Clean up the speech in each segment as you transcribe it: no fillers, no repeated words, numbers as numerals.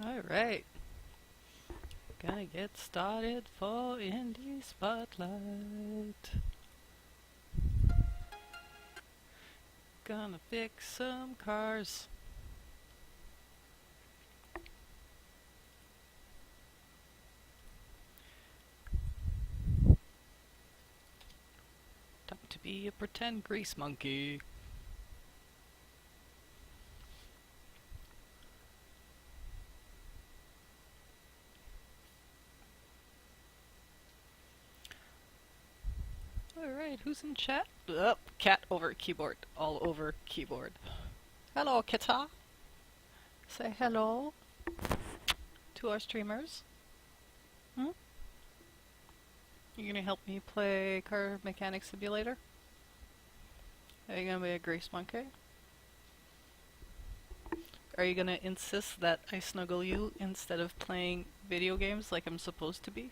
Alright, gonna get started for Indie Spotlight. Gonna fix some cars. Time to be a pretend grease monkey. Alright, who's in chat? Cat over keyboard. All over keyboard. Hello, Kita. Say hello to our streamers. Hmm? You gonna help me play Car Mechanic Simulator? Are you gonna be a grease monkey? Are you gonna insist that I snuggle you instead of playing video games like I'm supposed to be?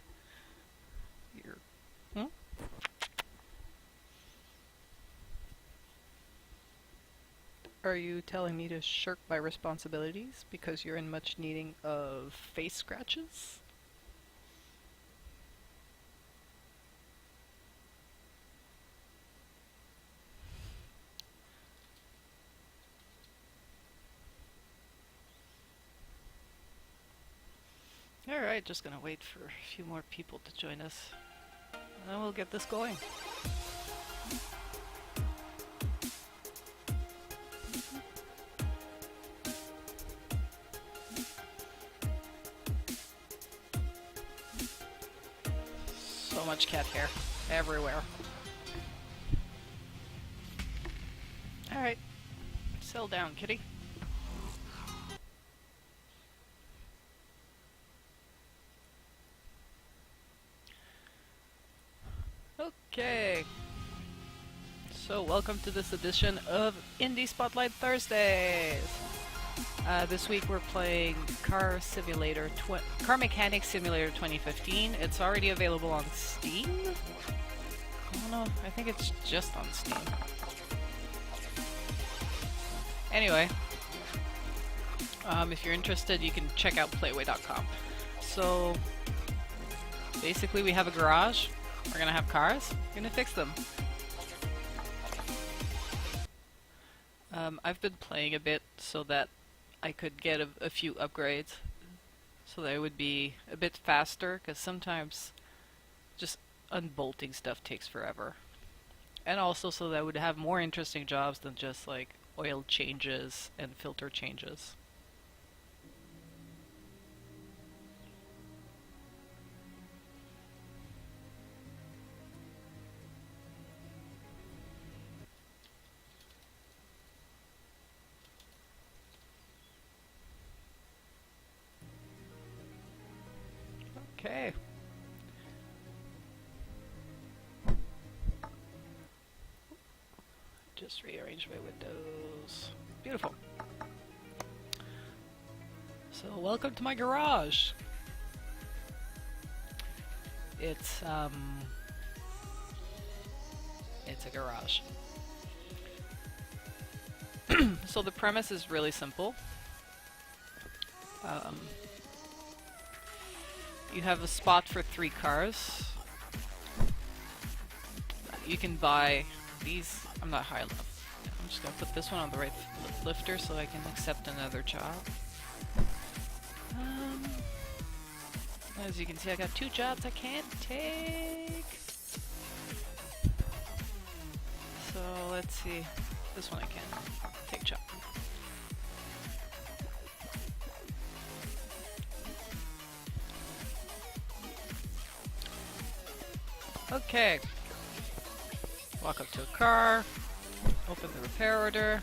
Hmm? Are you telling me to shirk my responsibilities because you're in much needing of face scratches? Alright, just gonna wait for a few more people to join us. And then we'll get this going. So much cat hair everywhere. Alright, settle down, kitty. Okay. So welcome to this edition of Indie Spotlight Thursdays. This week we're playing Car Mechanic Simulator 2015. It's already available on Steam? Oh no, I think it's just on Steam. Anyway, if you're interested, you can check out playway.com. So, basically we have a garage. We're gonna have cars. We're gonna fix them. I've been playing a bit so that I could get a few upgrades so that it would be a bit faster, because sometimes just unbolting stuff takes forever. And also so that I would have more interesting jobs than just like oil changes and filter changes. Okay. Just rearrange my windows. Beautiful. So welcome to my garage. It's a garage. So the premise is really simple. You have a spot for 3 cars. You can buy these. I'm not high enough. I'm just gonna put this one on the right lifter so I can accept another job. As you can see, I got 2 jobs I can't take. So let's see. This one I can take job. Okay. Walk up to a car. Open the repair order.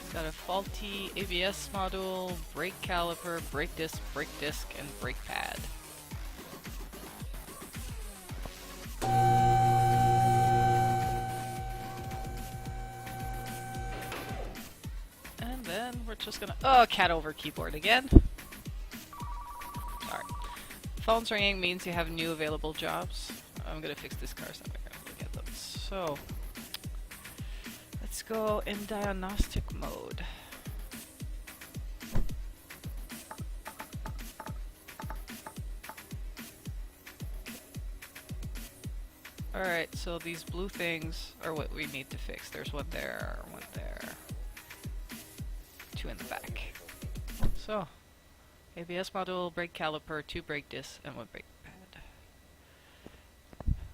It's got a faulty ABS module, brake caliper, brake disc, and brake pad. And then we're just gonna... Oh, cat over keyboard again. Alright. Phone's ringing means you have new available jobs. I'm gonna fix this car so I'm gonna get them. So, let's go in diagnostic mode. Alright, so these blue things are what we need to fix. There's one there, one there. Two in the back. So, ABS module, brake caliper, 2 brake discs, and 1 brake pad.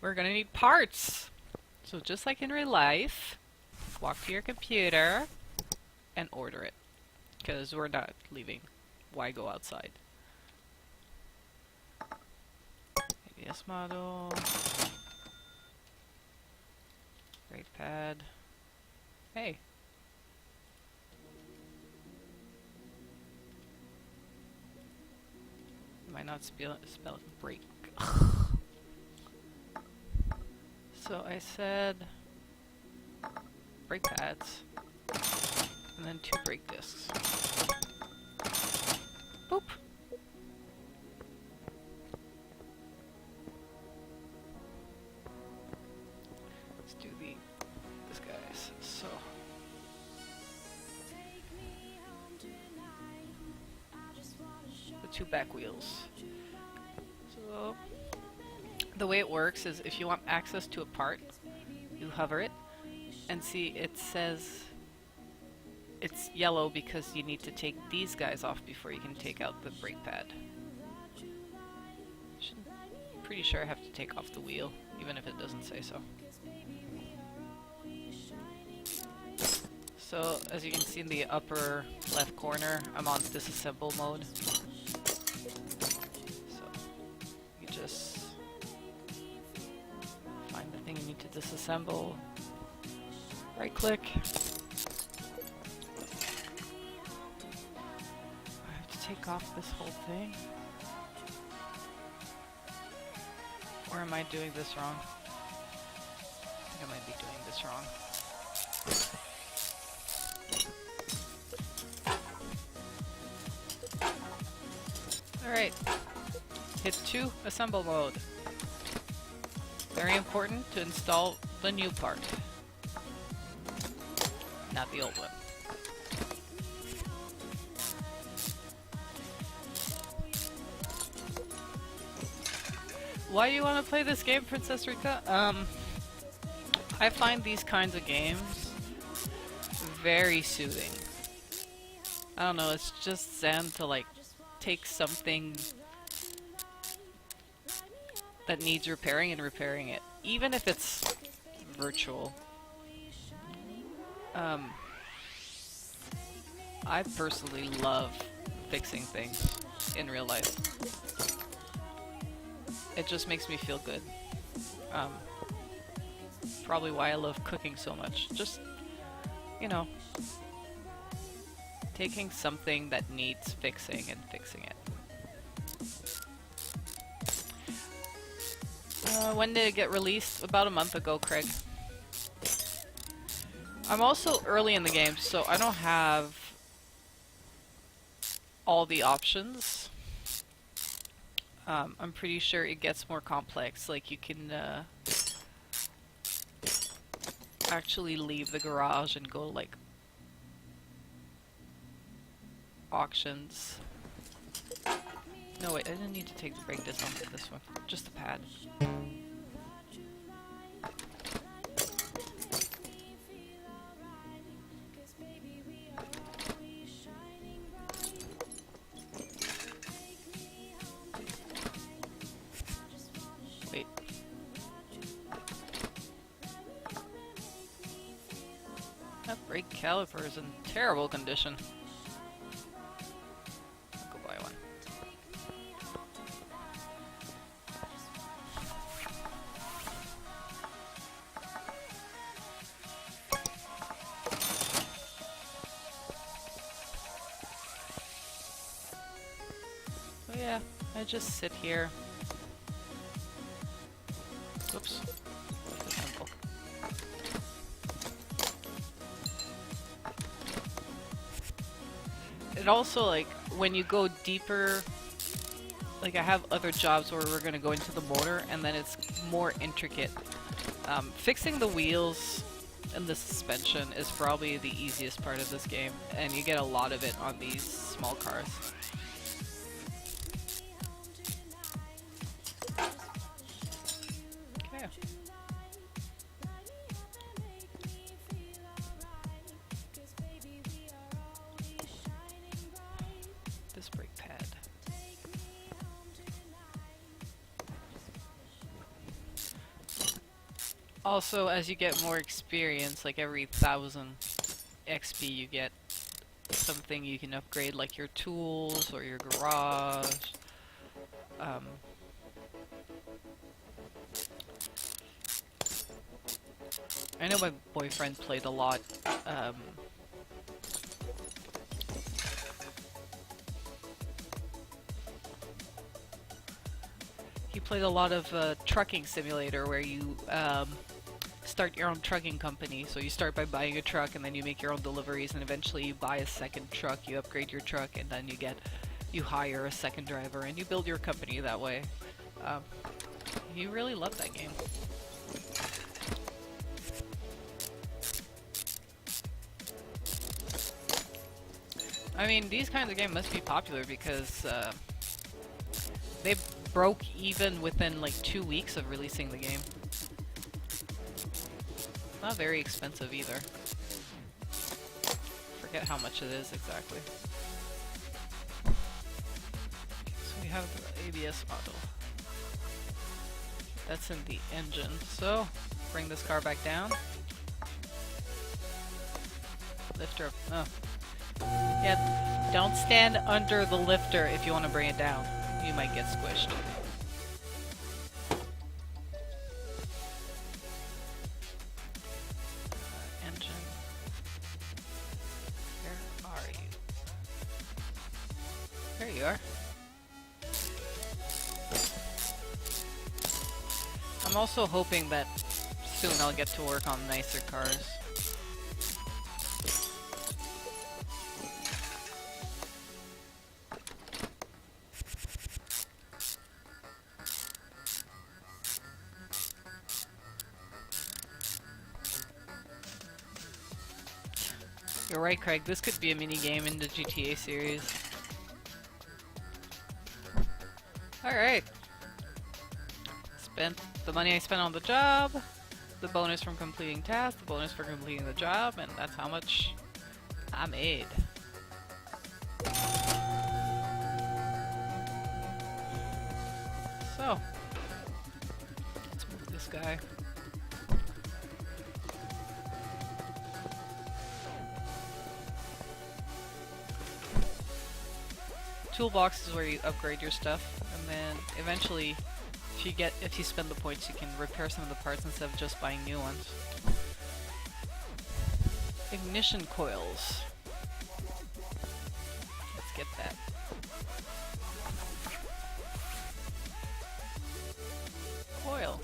We're gonna need parts! So just like in real life, walk to your computer and order it. Because we're not leaving. Why go outside? ABS model. Brake pad. Hey. Am I not spelling brake? So I said brake pads and then 2 brake discs. Boop. Let's do this guys. So the 2 back wheels. So the way it works is if you want access to a part, you hover it and see it says it's yellow because you need to take these guys off before you can take out the brake pad. Pretty sure I have to take off the wheel, even if it doesn't say so. So, as you can see in the upper left corner, I'm on disassemble mode. So, you just find the thing you need to disassemble, right click. I have to take off this whole thing. Or am I doing this wrong? I think I might be doing this wrong. Alright, hit 2, assemble mode. Very important to install the new part, not the old one. Why do you want to play this game, Princess Rika? I find these kinds of games very soothing. I don't know, it's just zen to like take something that needs repairing and repairing it, even if it's virtual. I personally love fixing things in real life. It just makes me feel good. Probably why I love cooking so much. Just, you know, taking something that needs fixing and fixing it. When did it get released? About a month ago, Craig. I'm also early in the game, so I don't have all the options. I'm pretty sure it gets more complex, like you can actually leave the garage and go like auctions. No wait, I didn't need to take the brake disc off this one, just the pad. Wait. That brake caliper is in terrible condition. I'll go buy one. Oh yeah, I just sit here. Oops. Disassemble. It also, like, when you go deeper, like I have other jobs where we're gonna go into the motor and then it's more intricate. Fixing the wheels and the suspension is probably the easiest part of this game, and you get a lot of it on these small cars. Okay. Also, as you get more experience, like every 1,000 XP you get something you can upgrade, like your tools or your garage. Um, I know my boyfriend played a lot. He played a lot of trucking simulator where you start your own trucking company. So you start by buying a truck and then you make your own deliveries and eventually you buy a second truck, you upgrade your truck and then you hire a second driver and you build your company that way. He really loved that game. I mean, these kinds of games must be popular because they broke even within like 2 weeks of releasing the game. Not very expensive either. Forget how much it is exactly. So we have the ABS auto. That's in the engine. So bring this car back down. Lift her up. Oh. Yeah, don't stand under the lifter if you want to bring it down. You might get squished. Engine. Where are you? There you are. I'm also hoping that soon I'll get to work on nicer cars. You're right, Craig. This could be a mini game in the GTA series. Alright. Spent the money I spent on the job, the bonus from completing tasks, the bonus for completing the job, and that's how much I made. So, let's move this guy. Toolbox is where you upgrade your stuff, and then eventually, if you spend the points, you can repair some of the parts instead of just buying new ones. Ignition coils. Let's get that. Coil.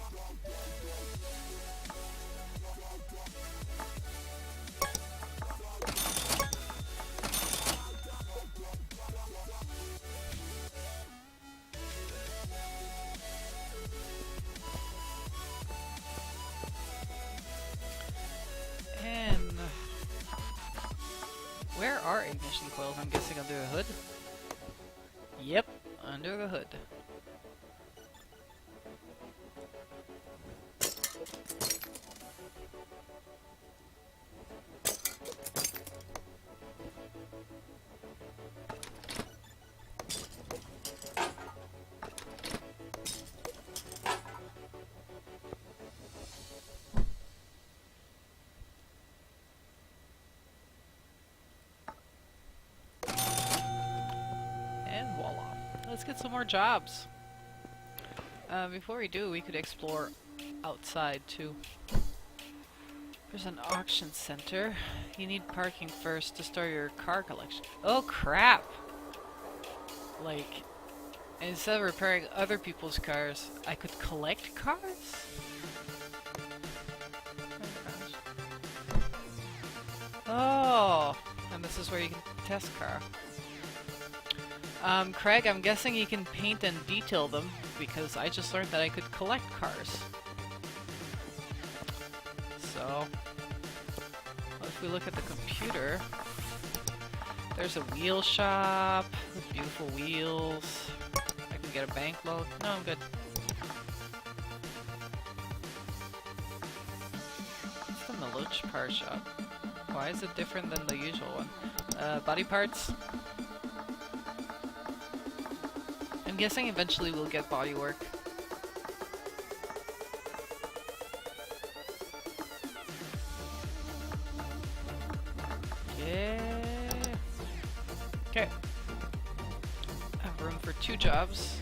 Where are ignition coils? I'm guessing under the hood? Yep, under the hood. Let's get some more jobs. Before we do, we could explore outside too. There's an auction center. You need parking first to start your car collection. Oh crap! Like, instead of repairing other people's cars, I could collect cars? Oh, and this is where you can test car. Craig, I'm guessing you can paint and detail them, because I just learned that I could collect cars. So, if we look at the computer, there's a wheel shop with beautiful wheels. I can get a bank loan. No, I'm good. What's the Maluch Power Shop? Why is it different than the usual one? Body parts? I'm guessing eventually we'll get body work. Okay. I have room for 2 jobs.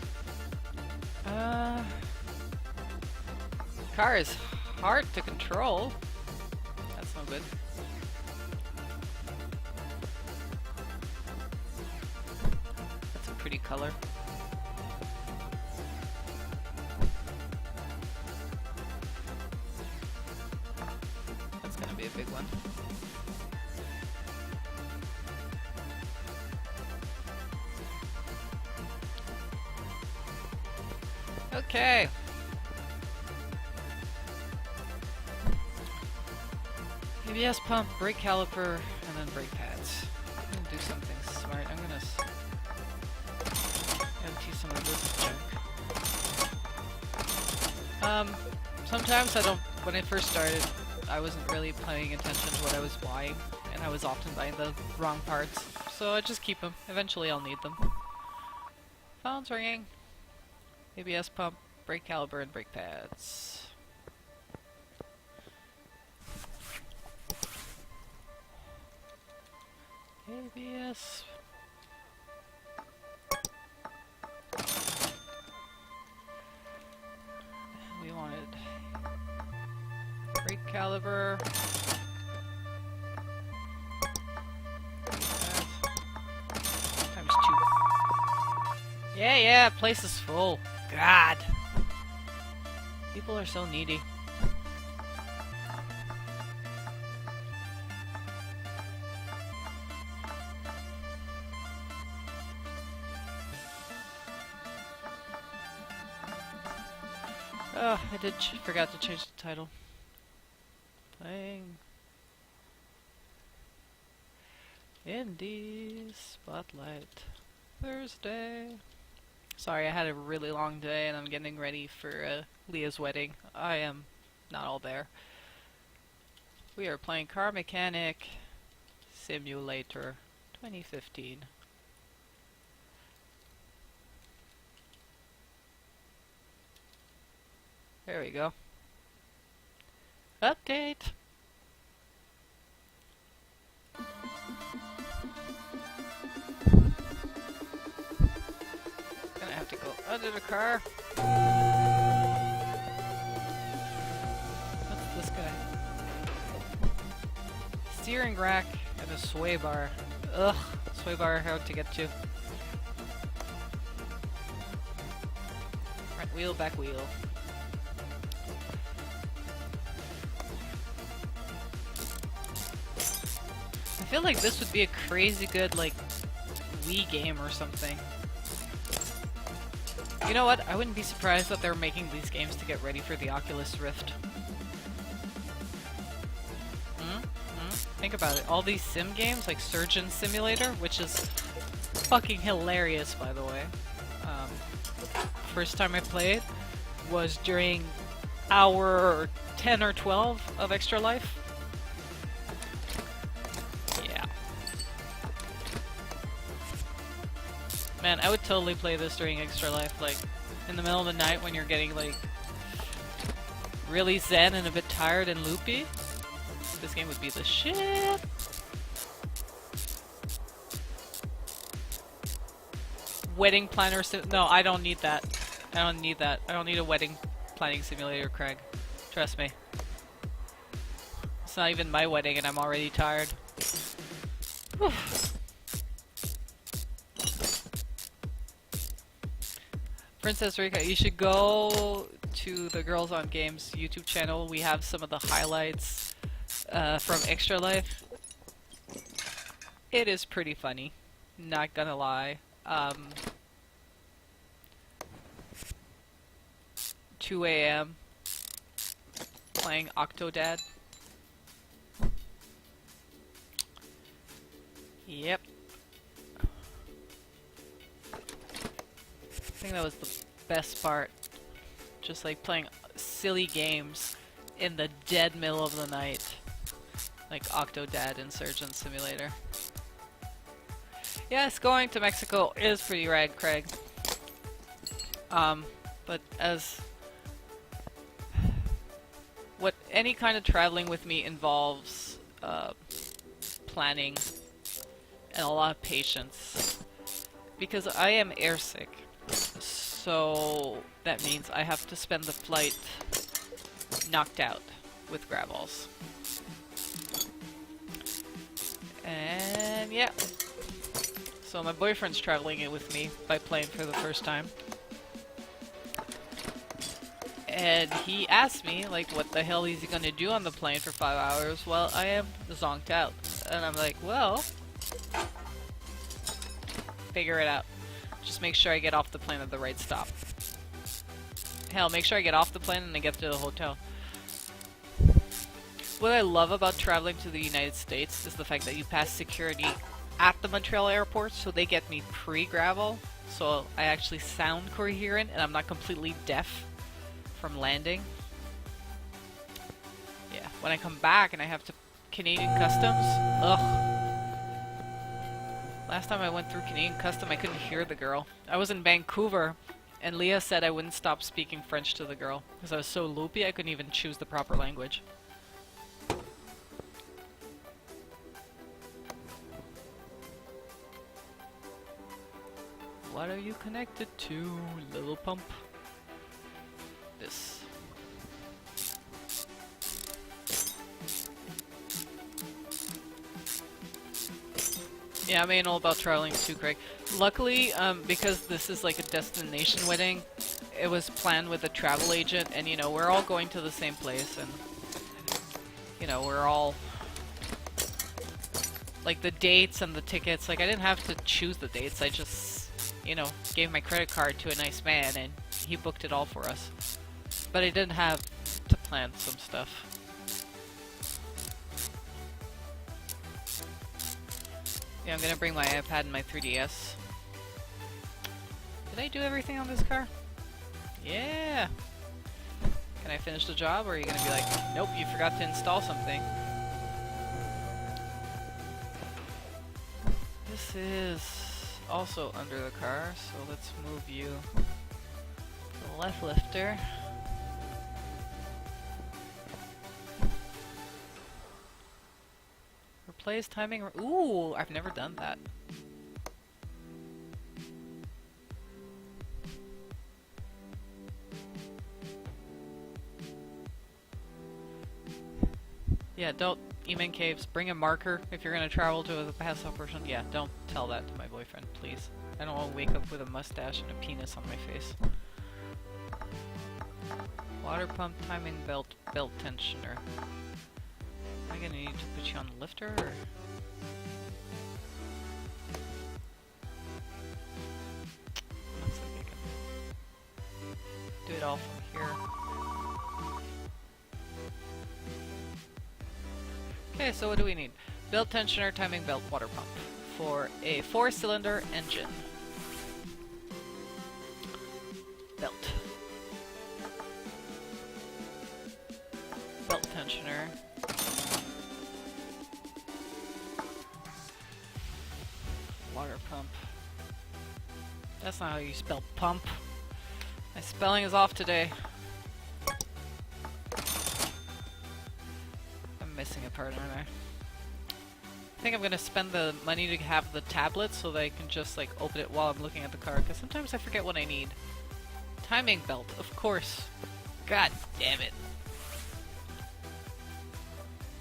Car is hard to control. That's no good. That's a pretty color. That's gonna be a big one. Okay. ABS pump, brake caliper, and then brake pads. I'm gonna do something smart. I'm gonna empty some of this junk. Sometimes I don't. When I first started, I wasn't really paying attention to what I was buying, and I was often buying the wrong parts. So I just keep them. Eventually, I'll need them. Phone's ringing. ABS pump, brake caliper, and brake pads. ABS. We wanted brake caliper. Times 2. Yeah, place is full. God. People are so needy. Oh, I did forgot to change the title. Playing Indie Spotlight Thursday. Sorry, I had a really long day and I'm getting ready for Leah's wedding. I am not all there. We are playing Car Mechanic Simulator 2015. There we go. Update! Gonna have to go under the car. What's this guy? Steering rack and a sway bar. Ugh, sway bar hard to get to. Front wheel, back wheel. I feel like this would be a crazy good, like, Wii game or something. You know what? I wouldn't be surprised that they're making these games to get ready for the Oculus Rift. Think about it. All these sim games, like Surgeon Simulator, which is fucking hilarious, by the way. First time I played was during hour 10 or 12 of Extra Life. Man, I would totally play this during Extra Life, like, in the middle of the night when you're getting, like, really zen and a bit tired and loopy. This game would be the shit! Wedding planner no, I don't need that. I don't need that. I don't need a wedding planning simulator, Craig. Trust me. It's not even my wedding and I'm already tired. Whew. Princess Rika, you should go to the Girls on Games YouTube channel. We have some of the highlights from Extra Life. It is pretty funny, not gonna lie. 2 a.m. playing Octodad. Yep. I think that was the best part. Just like playing silly games in the dead middle of the night. Like Octodad and Surgeon Simulator. Yes, going to Mexico is pretty rad, Craig. But as what any kind of traveling with me involves planning and a lot of patience. Because I am airsick. So that means I have to spend the flight knocked out with Gravels. And yeah. So my boyfriend's traveling it with me by plane for the first time. And he asked me, like, what the hell is he gonna do on the plane for 5 hours? Well, I am zonked out. And I'm like, well, figure it out. Just make sure I get off the plane at the right stop. Hell, make sure I get off the plane and I get to the hotel. What I love about traveling to the United States is the fact that you pass security at the Montreal airport, so they get me pre-Gravel, so I actually sound coherent and I'm not completely deaf from landing. Yeah, when I come back and I have to Canadian Customs, ugh. Last time I went through Canadian Customs, I couldn't hear the girl. I was in Vancouver, and Leah said I wouldn't stop speaking French to the girl, because I was so loopy I couldn't even choose the proper language. What are you connected to, little pump? This. Yeah, I'm anal about traveling too, Craig. Luckily, because this is like a destination wedding, it was planned with a travel agent, and you know, we're all going to the same place, and you know, we're all like the dates and the tickets, like I didn't have to choose the dates, I just, you know, gave my credit card to a nice man and he booked it all for us. But I didn't have to plan some stuff. Yeah, I'm gonna bring my iPad and my 3DS. Did I do everything on this car? Yeah! Can I finish the job, or are you gonna be like, nope, you forgot to install something? This is also under the car, so let's move you to the left lifter. Replace timing. Ooh, I've never done that. Yeah, don't Eman Caves. Bring a marker if you're gonna travel to a pass-out person. Yeah, don't tell that to my boyfriend, please. I don't want to wake up with a mustache and a penis on my face. Water pump, timing belt, belt tensioner. Am I gonna need to put you on the lifter, or? Looks like I can do it all from here. Okay, so what do we need? Belt tensioner, timing belt, water pump for a 4-cylinder engine. Belt. Belt tensioner. Water pump. That's not how you spell pump. My spelling is off today. I'm missing a part, aren't I? I think I'm gonna spend the money to have the tablet so that I can just like open it while I'm looking at the car, because sometimes I forget what I need. Timing belt, of course. God damn it.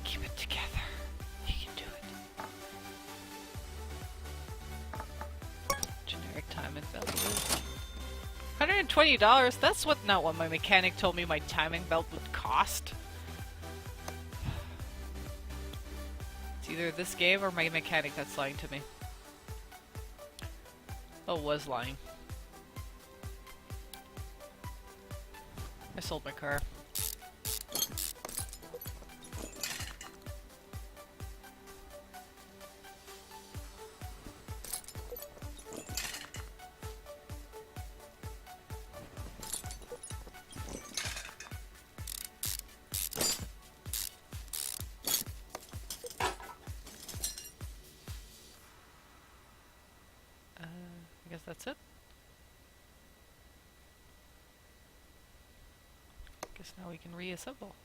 Keep it together. You can do it. Generic timing belt is $120. That's not what my mechanic told me my timing belt would cost. It's either this game or my mechanic that's lying to me. Oh, was lying. I sold my car. I guess that's it. Guess now we can reassemble.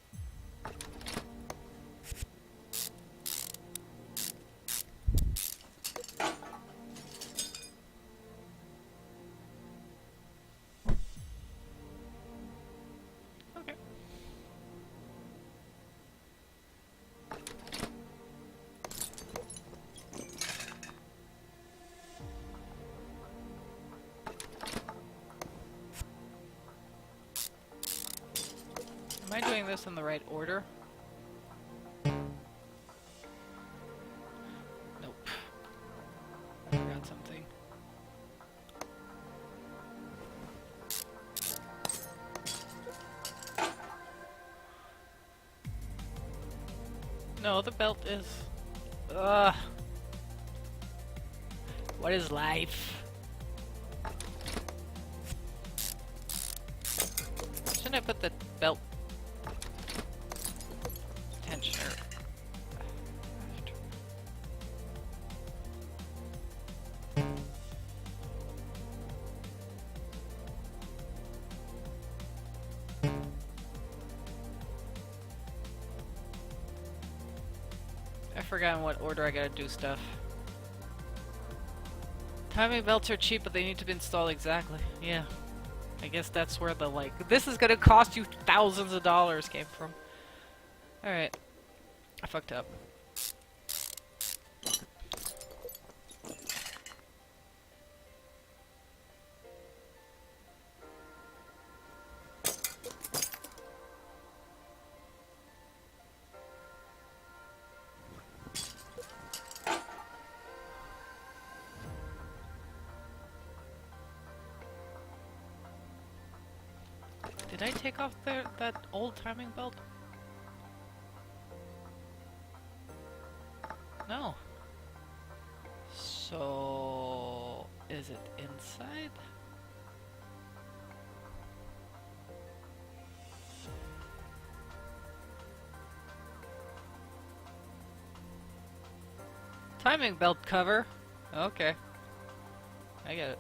Am I doing this in the right order? Nope. I forgot something. No, the belt is... Ugh. What is life? Shouldn't I put the belt tensioner after? I forgot in what order I gotta do stuff. Timing belts are cheap, but they need to be installed exactly. Yeah. I guess that's where the, like, this is gonna cost you thousands of dollars came from. Alright. I fucked up. Did I take off that old timing belt? No. So... is it inside? Timing belt cover. Okay. I get it.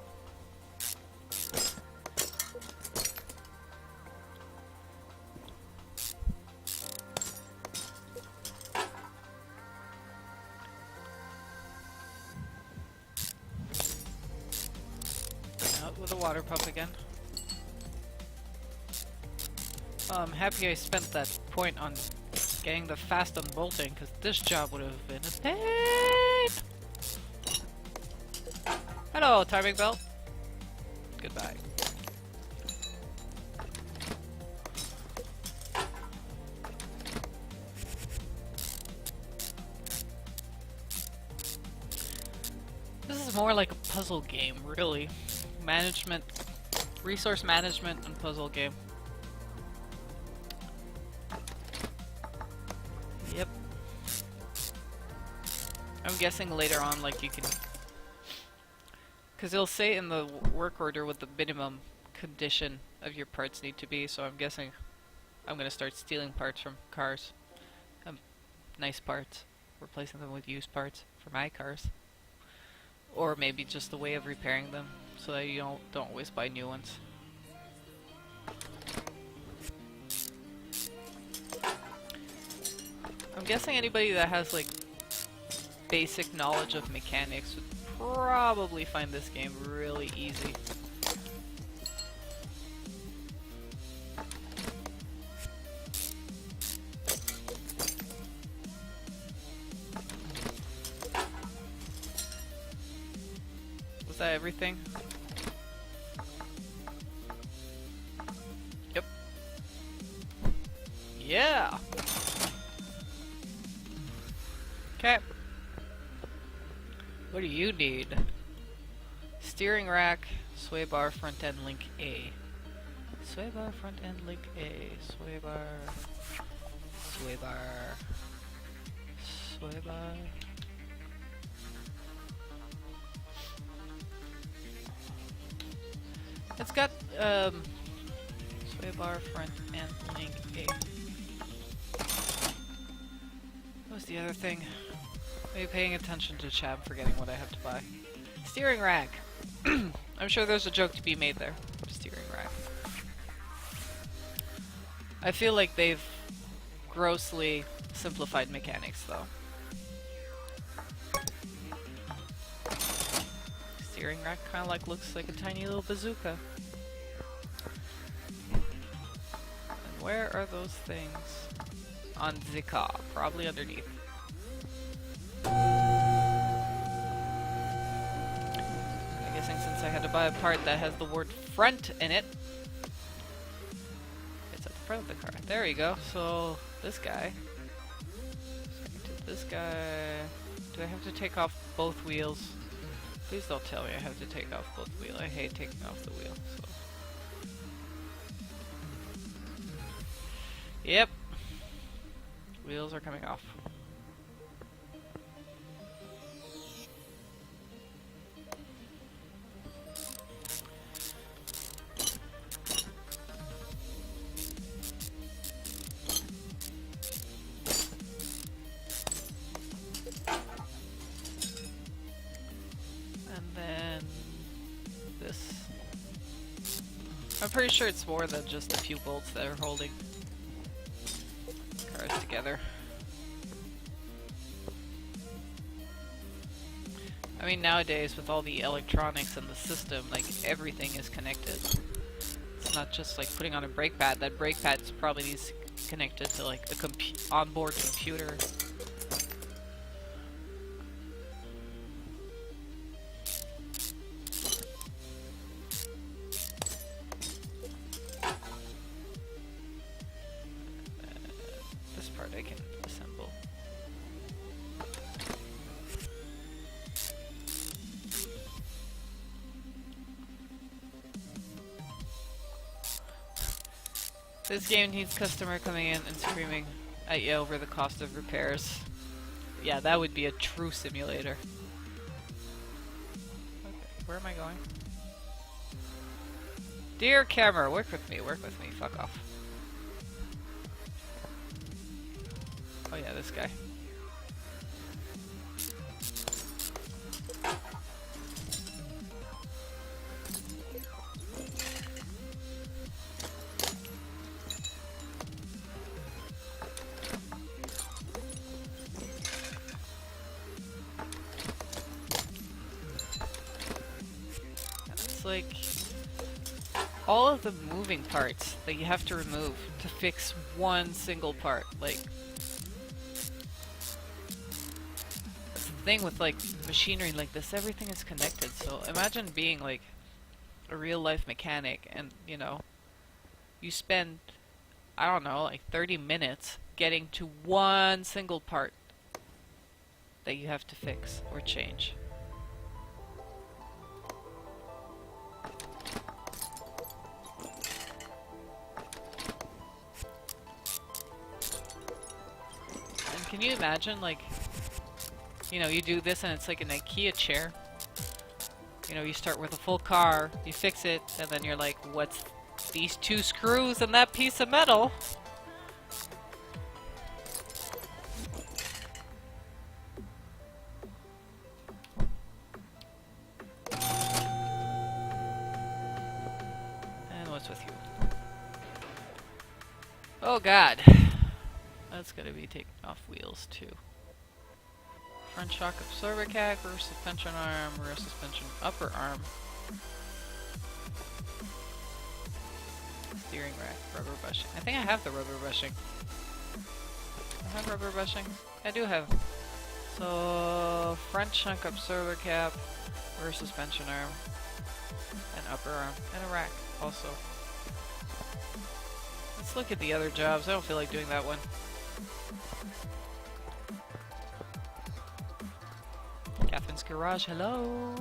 Out with a water pump again. I'm happy I spent that point on getting the fast unbolting, because this job would have been a pain! Hello, timing belt. Goodbye. This is more like a puzzle game, really. Management, resource management and puzzle game. Yep. I'm guessing later on, like, you can... because it'll say in the work order what the minimum condition of your parts need to be, so I'm guessing I'm gonna start stealing parts from cars. Nice parts. Replacing them with used parts for my cars. Or maybe just a way of repairing them, so that you don't always buy new ones. I'm guessing anybody that has, like, basic knowledge of mechanics would probably find this game really easy. Was that everything? Yep. Yeah! Okay. What do you need? Steering rack, sway bar, front end link A. Sway bar, front end link A. Sway bar. Sway bar. Sway bar. It's got, sway bar, front end link A. What was the other thing? Are you paying attention to chat? I'm forgetting what I have to buy. Steering rack! I'm sure there's a joke to be made there. Steering rack. I feel like they've grossly simplified mechanics, though. Steering rack kinda like looks like a tiny little bazooka. And where are those things? On the car, probably underneath. I'm guessing since I had to buy a part that has the word front in it, it's at the front of the car. There you go. So this guy. To this guy. Do I have to take off both wheels? Please don't tell me I have to take off both wheels. I hate taking off the wheel. So. Yep. Wheels are coming off. I'm pretty sure it's more than just a few bolts that are holding cars together. I mean, nowadays with all the electronics and the system, like everything is connected. It's not just like putting on a brake pad. That brake pad is probably connected to like the onboard computer. I can assemble. This game needs customer coming in and screaming at you over the cost of repairs. Yeah, that would be a true simulator. Okay, where am I going? Dear camera, work with me, fuck off. Oh yeah, this guy. It's like all of the moving parts that you have to remove to fix one single part. Like, thing with like machinery like this, everything is connected. So imagine being like a real life mechanic and, you know, you spend, I don't know, like 30 minutes getting to one single part that you have to fix or change. And can you imagine, like, you know, you do this and it's like an IKEA chair. You know, you start with a full car, you fix it, and then you're like, what's these two screws and that piece of metal? And what's with you? Oh god. That's gonna be taking off wheels too. Front shock absorber cap, rear suspension arm, rear suspension upper arm. Steering rack, rubber bushing. I think I have the rubber bushing. I have rubber bushing? I do have. So, front shock absorber cap, rear suspension arm, and upper arm, and a rack also. Let's look at the other jobs. I don't feel like doing that one. Catherine's Garage, hello!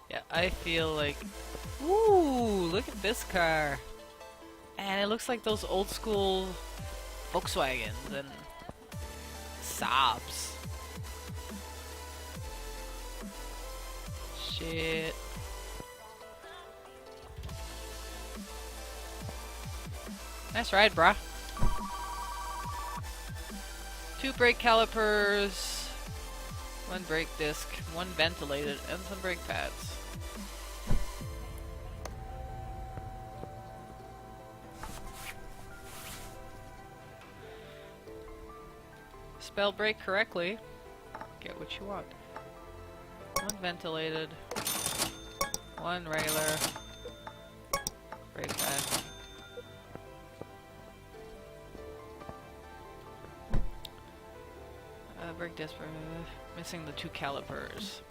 Yeah, I feel like... Ooh, look at this car! And it looks like those old school Volkswagens and Saabs. Shit. Nice ride, brah. 2 brake calipers, 1 brake disc, 1 ventilated, and some brake pads. Spell brake correctly, get what you want. One ventilated. One regular. Break that. Break desperate. Missing the 2 calipers.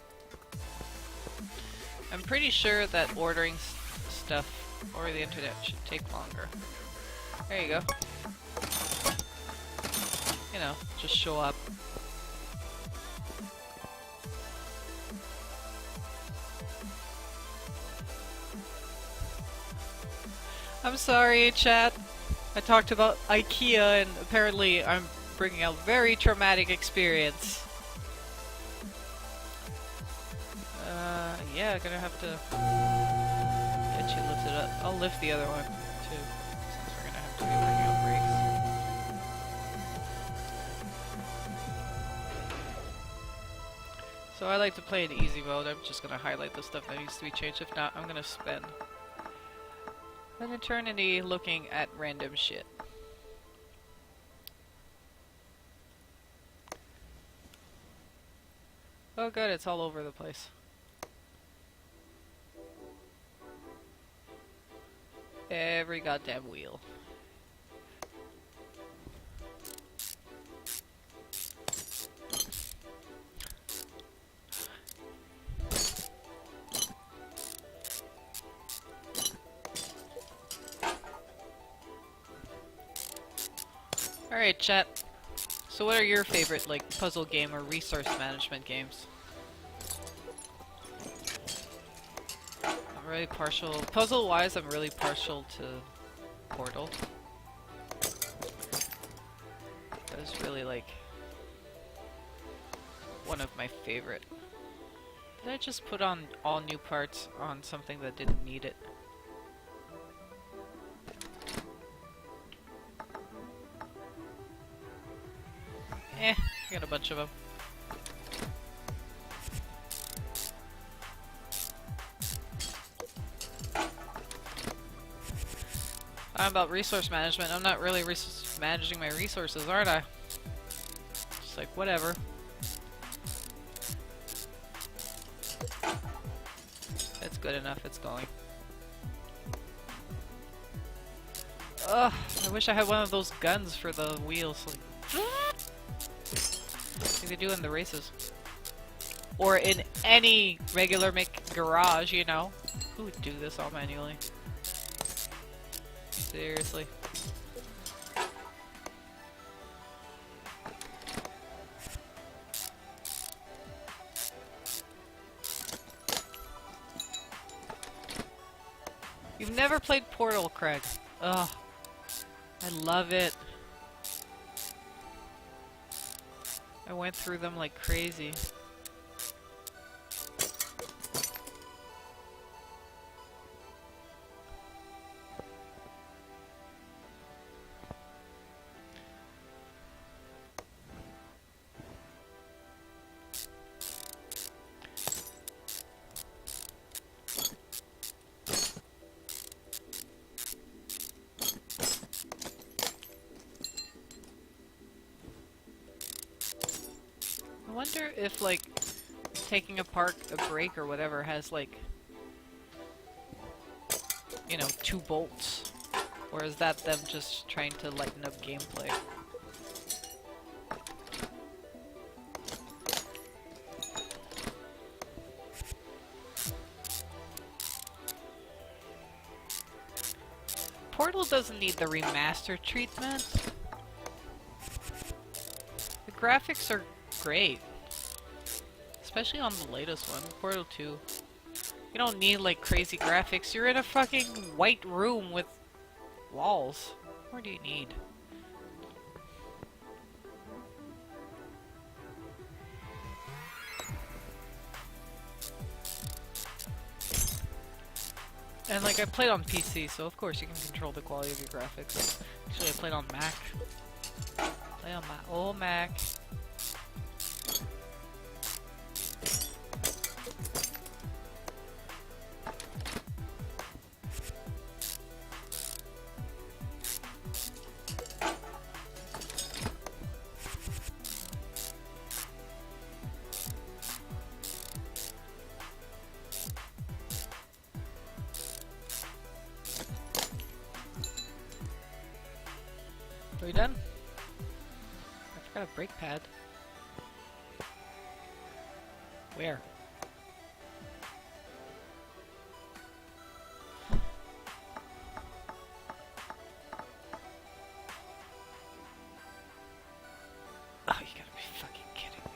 I'm pretty sure that ordering stuff over the internet should take longer. There you go. You know, just show up. I'm sorry, chat. I talked about IKEA and apparently I'm bringing a very traumatic experience. Yeah, gonna have to get you lifted up. I'll lift the other one too, since we're gonna have to be working on brakes. So I like to play in easy mode. I'm just gonna highlight the stuff that needs to be changed. If not, I'm gonna spend an eternity looking at random shit. Oh good, it's all over the place. Every goddamn wheel. Alright, chat. So what are your favorite, like, puzzle game or resource management games? I'm really partial... Puzzle-wise, I'm really partial to Portal. That was really, like, one of my favorite. Did I just put on all new parts on something that didn't need it? I got a bunch of them. I'm about resource management. I'm not really managing my resources, aren't I? Just like, whatever. It's good enough, it's going. Ugh, I wish I had one of those guns for the wheels. Like, they do in the races. Or in any regular garage, you know. Who would do this all manually? Seriously. You've never played Portal, Craig. Ugh. I love it. I went through them like crazy. I wonder if, like, taking apart a brake or whatever has, like, you know, 2 bolts. Or is that them just trying to lighten up gameplay? Portal doesn't need the remaster treatment. The graphics are great. Especially on the latest one, Portal 2. You don't need, like, crazy graphics. You're in a fucking white room with walls. What more do you need? And, like, I played on PC, so of course you can control the quality of your graphics. Actually, I played on Mac. Play on my old Mac. Are we done? I forgot a brake pad. Where? Oh, you gotta be fucking kidding me.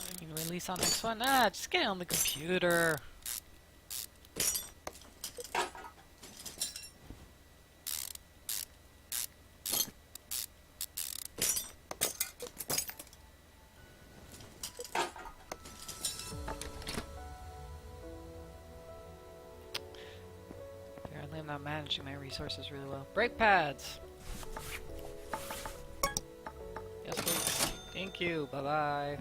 I mean, release on next one? Ah, just get it on the computer. Apparently I'm not managing my resources really well. Brake pads! Yes, please. Thank you. Bye-bye.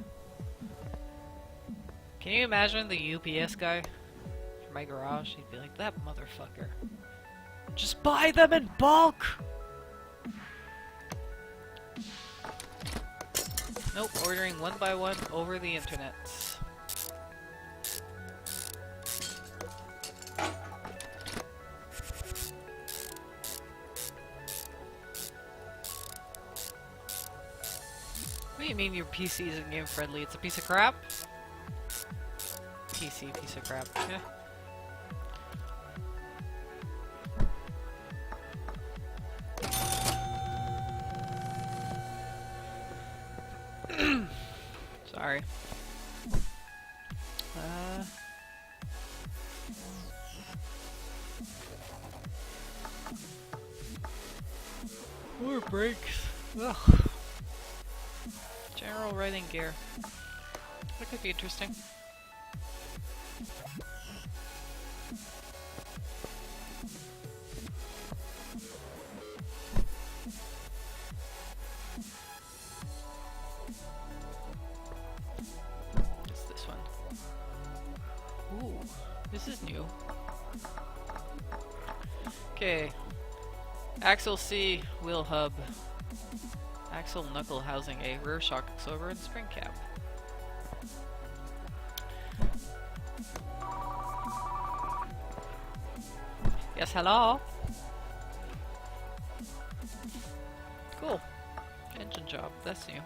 Can you imagine the UPS guy from my garage? He'd be like, that motherfucker. Just buy them in bulk! Nope, ordering one by one over the internet. What do you mean your PC isn't game friendly? It's a piece of crap? PC piece of crap. Yeah. Sorry. More brakes. Ugh. General riding gear. That could be interesting. What's this one? Ooh, this is new. Okay. Axle C, wheel hub. Axle knuckle housing A, rear shock absorber, and spring cap. Yes, hello? Cool. Engine job, that's new.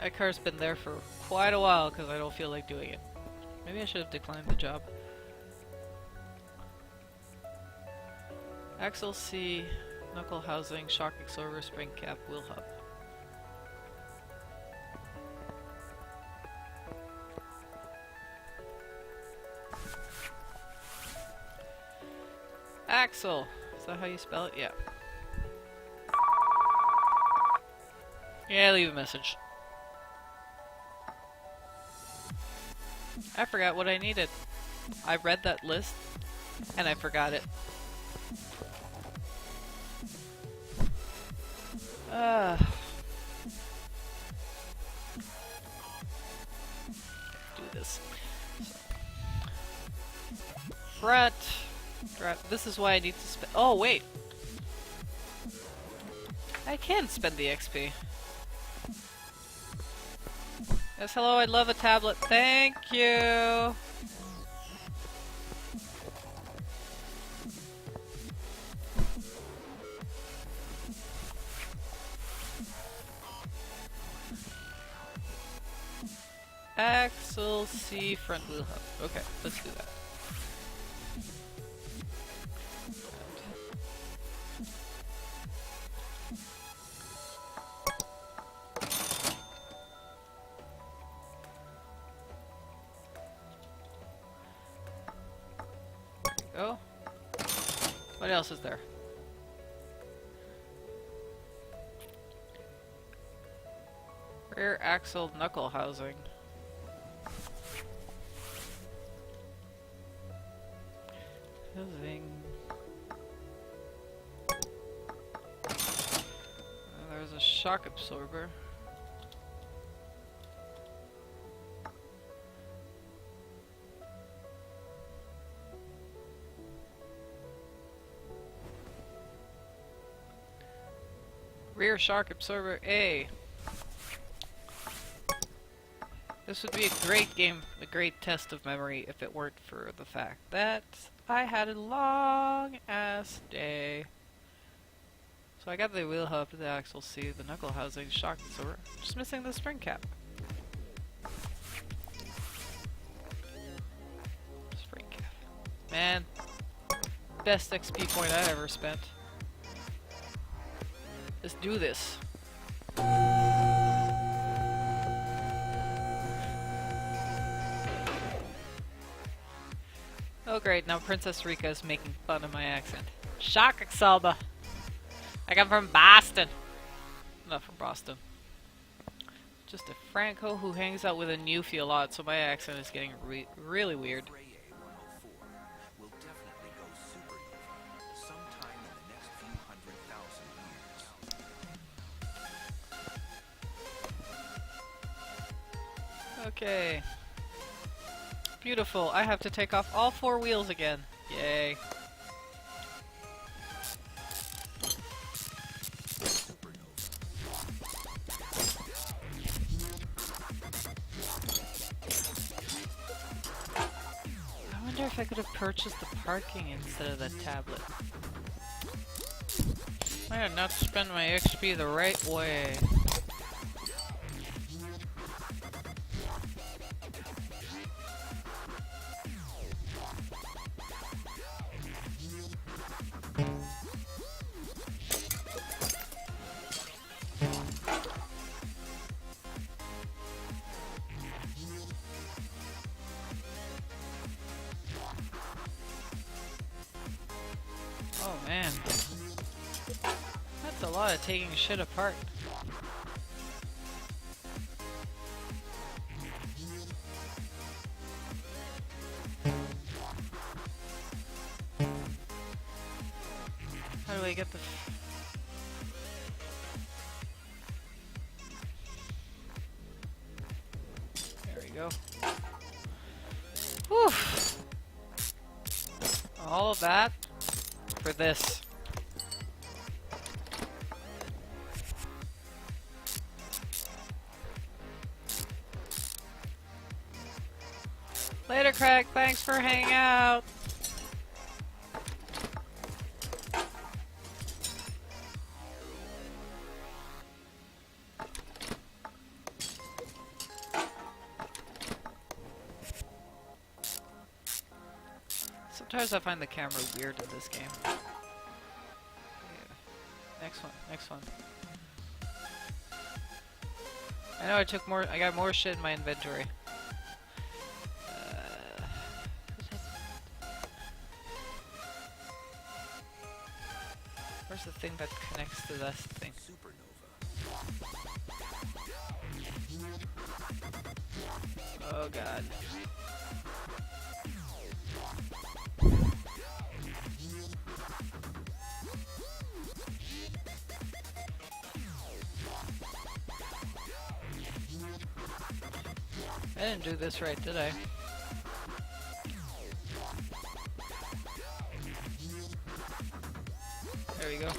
That car's been there for quite a while because I don't feel like doing it. Maybe I should have declined the job. Axle C, knuckle housing, shock absorber, spring cap, wheel hub. Axle! Is that how you spell it? Yeah. Yeah, leave a message. I forgot what I needed. I read that list, and I forgot it. Do this. Drat. This is why I need to spend. Oh, wait. I can spend the XP. Yes, hello, I'd love a tablet. Thank you! Axle C front wheel hub. Okay, let's do that. Go. What else is there? Rear axle knuckle housing. shock absorber. Rear shock absorber A. This would be a great game, a great test of memory if it weren't for the fact that I had a long ass day. So I got the wheel hub, the axle C, the knuckle housing, shock absorber. Just missing the spring cap. Spring cap. Man, best XP point I ever spent. Let's do this. Oh great, now Princess Rika is making fun of my accent. Shock absorber. I come from Boston. Not from Boston. Just a Franco who hangs out with a newfie a lot, so my accent is getting really weird. Okay. Beautiful. I have to take off all 4 wheels again. Yay. I wonder if I could have purchased the parking instead of the tablet. I did not spend my XP the right way. Oh man, that's a lot of taking shit apart. How do I get the... There we go. Whew! All of that for this. Later, Craig. Thanks for hanging out. Sometimes I find the camera weird in this game. Yeah. Next one. I know I got more shit in my inventory. Where's the thing that connects to this thing? Oh god. I didn't do this right, did I? There we go.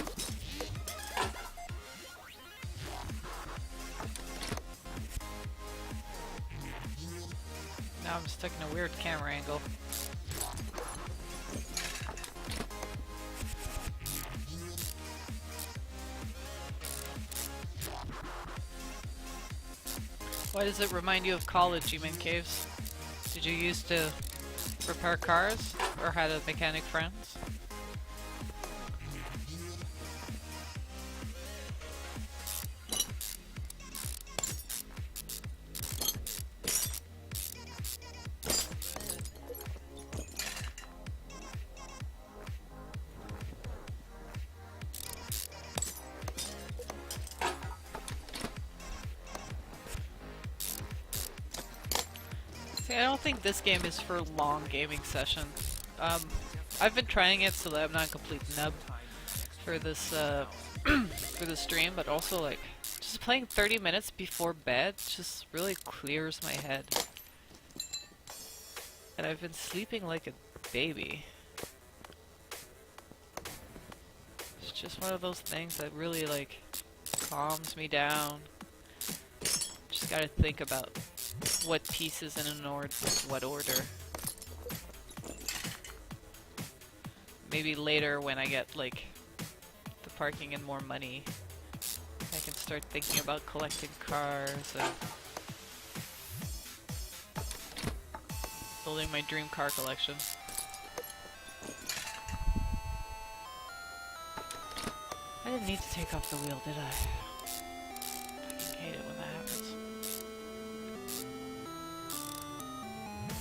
Now I'm stuck in a weird camera angle. Why does it remind you of college, you mean Caves? Did you used to repair cars? Or had a mechanic friends? See, I don't think this game is for long gaming sessions. I've been trying it so that I'm not a complete nub for this for the stream, but also like just playing 30 minutes before bed just really clears my head. And I've been sleeping like a baby. It's just one of those things that really like calms me down. Just gotta think about what pieces in what order. Maybe later when I get like the parking and more money, I can start thinking about collecting cars and building my dream car collection. I didn't need to take off the wheel, did I? I hate it when that happens.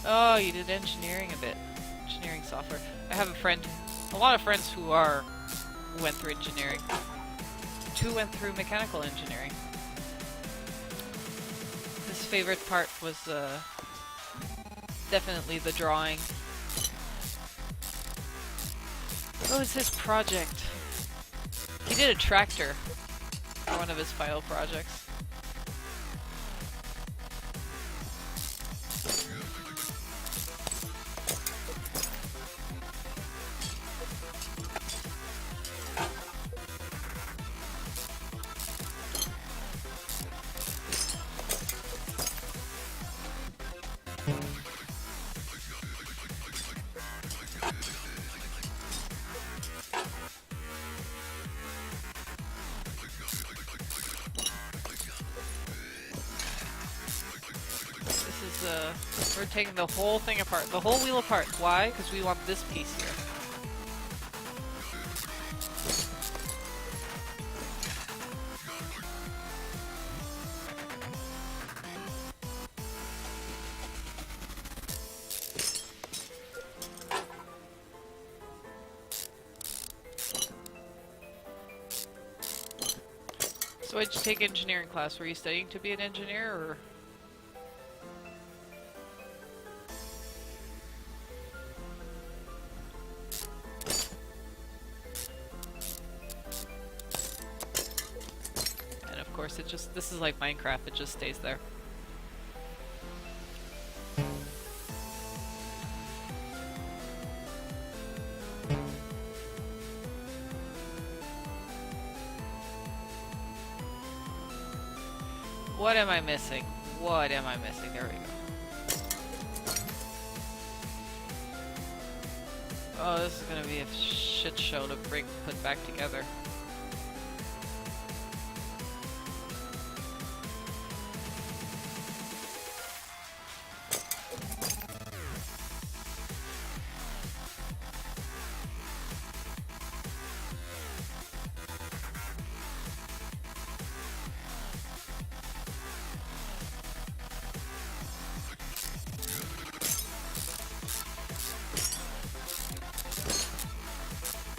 Oh, you did engineering a bit. Engineering software. I have a lot of friends who went through engineering. 2 went through mechanical engineering. His favorite part was definitely the drawing. What was his project? He did a tractor for one of his final projects. We're taking the whole thing apart, the whole wheel apart. Why? Because we want this piece here. So why'd you take engineering class? Were you studying to be an engineer, or...? This is like Minecraft, it just stays there. What am I missing? What am I missing? There we go. Oh, this is gonna be a shit show to put back together.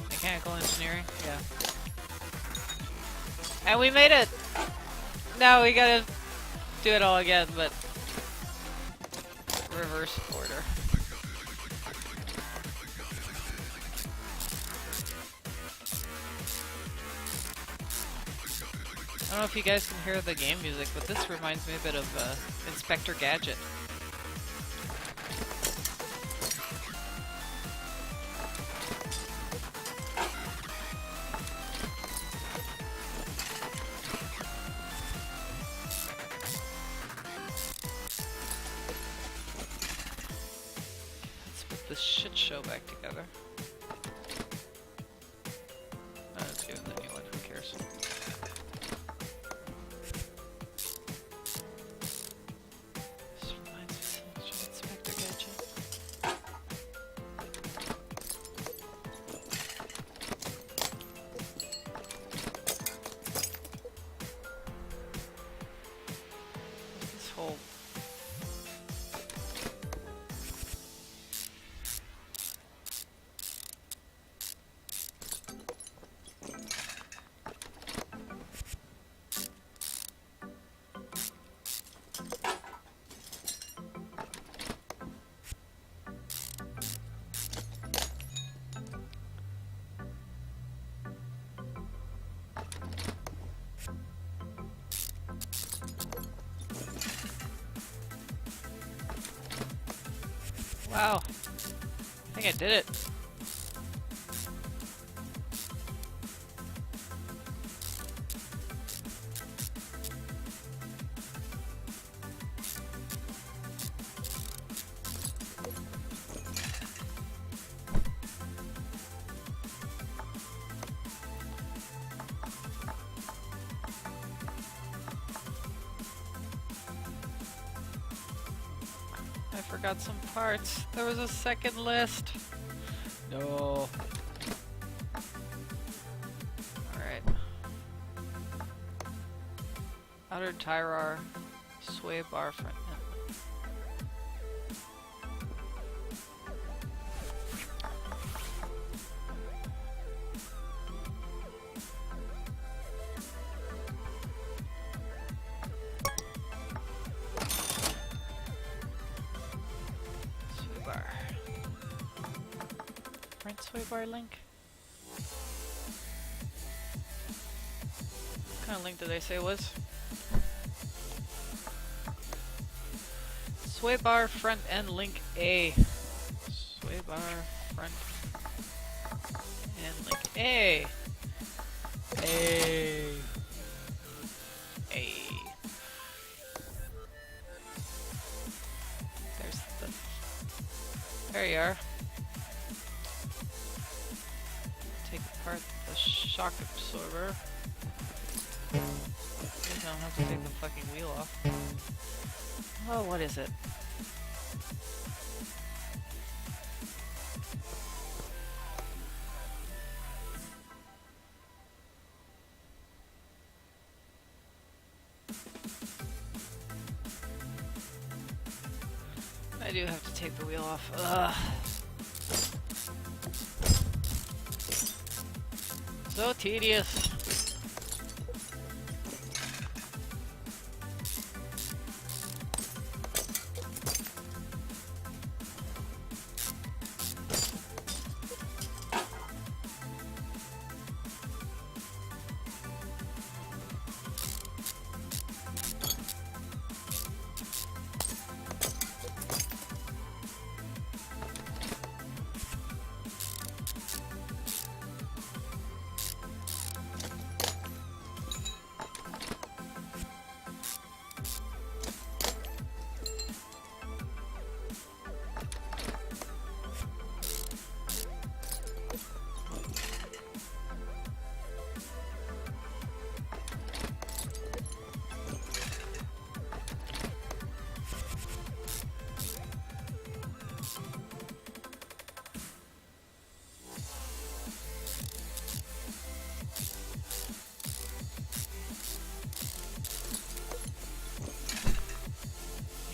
Mechanical engineering? Yeah. And we made it! Now we gotta do it all again, but reverse order. I don't know if you guys can hear the game music, but this reminds me a bit of Inspector Gadget. This shit show back together. Oh, let's give him the new one, who cares? This reminds me so much of Inspector Gadget. This whole Wow. I think I did it. I forgot some parts. There was a second list. No. Alright. Outer Tyrar, sway bar front. Sway bar. Front sway bar link? What kind of link did I say it was? Sway bar front end link A. Sway bar front end link A. A. A. There's the. There you are. Take apart the shock absorber. I don't have to take the fucking wheel off. Oh, what is it? I do have to take the wheel off. Ugh. So tedious.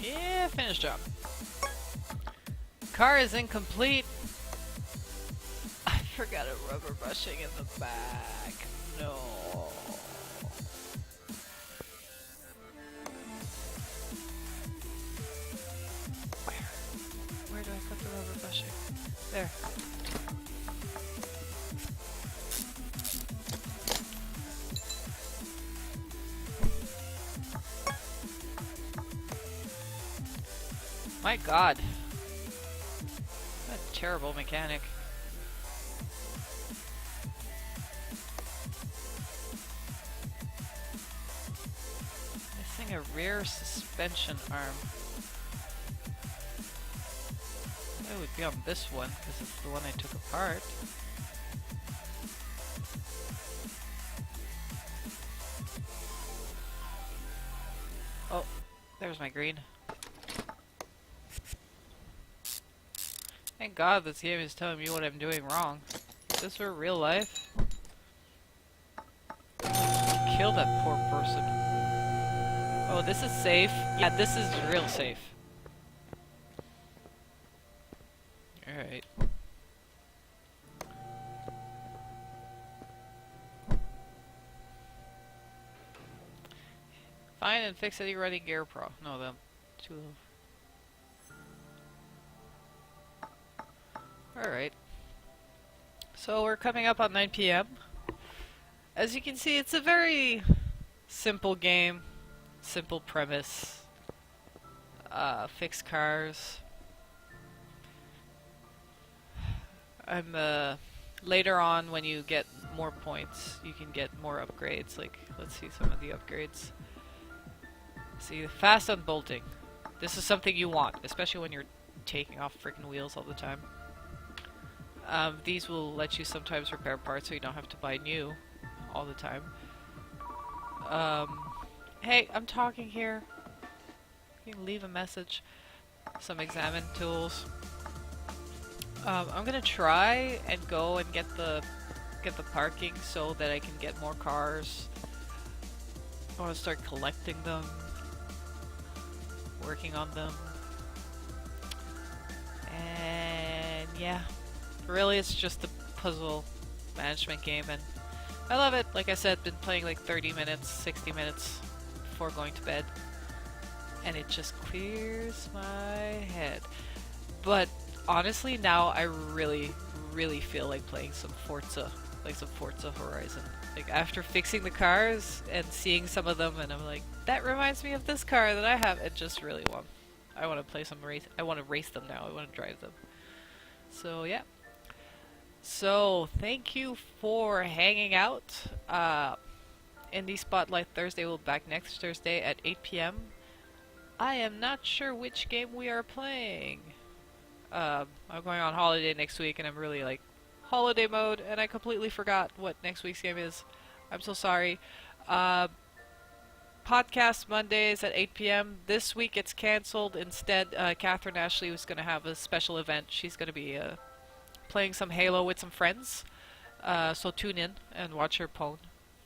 Yeah, finished job. Car is incomplete. I forgot a rubber bushing in the back. No. Where do I put the rubber bushing? There. My god. What a terrible mechanic. Missing a rear suspension arm. It would be on this one, because it's the one I took apart. Oh, there's my green. Thank God this game is telling me what I'm doing wrong. Is this for real life? Kill that poor person. Oh, this is safe. Yeah, this is real safe. Alright. Find and fix any running gear pro. No, them. Two of them. Alright. So we're coming up on 9 PM. As you can see, it's a very simple game. Simple premise. Fix cars. I'm later on when you get more points, you can get more upgrades. Like, let's see some of the upgrades. See, fast unbolting. This is something you want, especially when you're taking off freaking wheels all the time. These will let you sometimes repair parts so you don't have to buy new all the time. Hey, I'm talking here. You can leave a message. Some examine tools. I'm gonna try and go and get the parking so that I can get more cars. I want to start collecting them, working on them, and yeah, really it's just a puzzle management game, and I love it. Like I said, been playing like 30 minutes, 60 minutes before going to bed, and it just clears my head. But honestly, now I really feel like playing some Forza, like some Forza Horizon. Like after fixing the cars and seeing some of them, and I'm like, that reminds me of this car that I have. It just really I want to play some race. I want to race them now. I want to drive them. So yeah. So thank you for hanging out. Indie Spotlight Thursday will be back next Thursday at 8 p.m. I am not sure which game we are playing. I'm going on holiday next week, and I'm really like holiday mode, and I completely forgot what next week's game is. I'm so sorry. Podcast Mondays at 8 p.m. This week it's canceled. Instead, Catherine Ashley was going to have a special event. She's going to be playing some Halo with some friends. So tune in and watch her pwn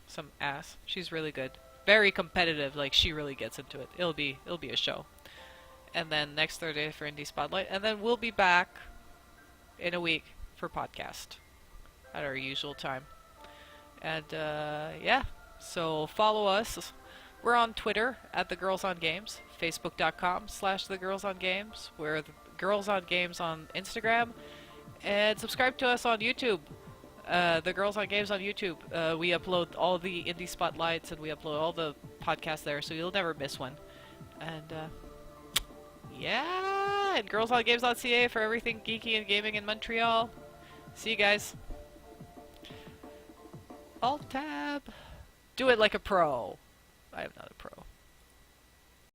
some ass. She's really good. Very competitive. Like, she really gets into it. It'll be a show. And then next Thursday for Indie Spotlight. And then we'll be back in a week for podcast at our usual time. And yeah, so follow us. We're on Twitter at The Girls on Games, Facebook.com/The Girls on Games. We're The Girls on Games on Instagram, and subscribe to us on YouTube. The Girls on Games on YouTube. We upload all the indie spotlights, and we upload all the podcasts there, so you'll never miss one. And yeah, and girlsongames.ca for everything geeky and gaming in Montreal. See you guys. Alt tab. Do it like a pro. I am not a pro.